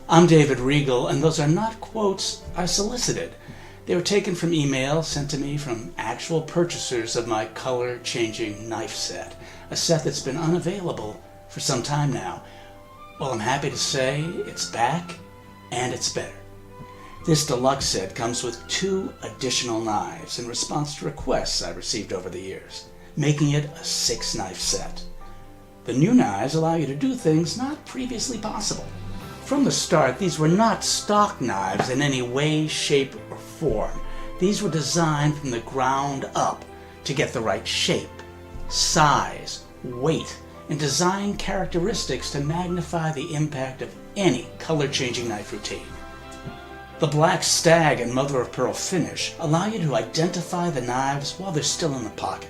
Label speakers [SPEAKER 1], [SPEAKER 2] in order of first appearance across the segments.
[SPEAKER 1] I'm David Regal, and those are not quotes I solicited. They were taken from emails sent to me from actual purchasers of my color-changing knife set, a set that's been unavailable for some time now. Well, I'm happy to say it's back, and it's better. This deluxe set comes with 2 additional knives in response to requests I received over the years, making it a 6-knife set. The new knives allow you to do things not previously possible. From the start, these were not stock knives in any way, shape, or form. These were designed from the ground up to get the right shape, size, weight, and design characteristics to magnify the impact of any color-changing knife routine. The black stag and mother-of-pearl finish allow you to identify the knives while they're still in the pocket.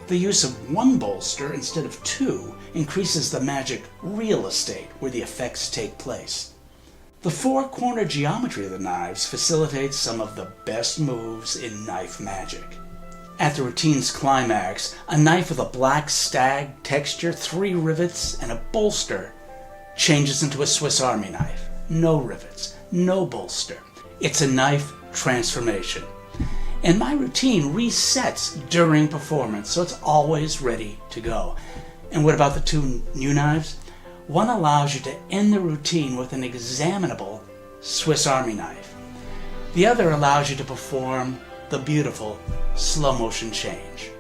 [SPEAKER 1] The use of 1 bolster instead of 2 increases the magic real estate where the effects take place. The 4-corner geometry of the knives facilitates some of the best moves in knife magic. At the routine's climax, a knife with a black stag texture, 3 rivets, and a bolster changes into a Swiss Army knife. No rivets, no bolster. It's a knife transformation. And my routine resets during performance, so it's always ready to go. And what about the 2 new knives? One allows you to end the routine with an examinable Swiss Army knife. The other allows you to perform the beautiful slow motion change.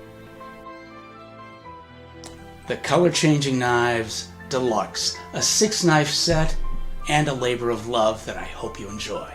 [SPEAKER 1] The Color Changing Knives Deluxe, a 6-knife set and a labor of love that I hope you enjoy.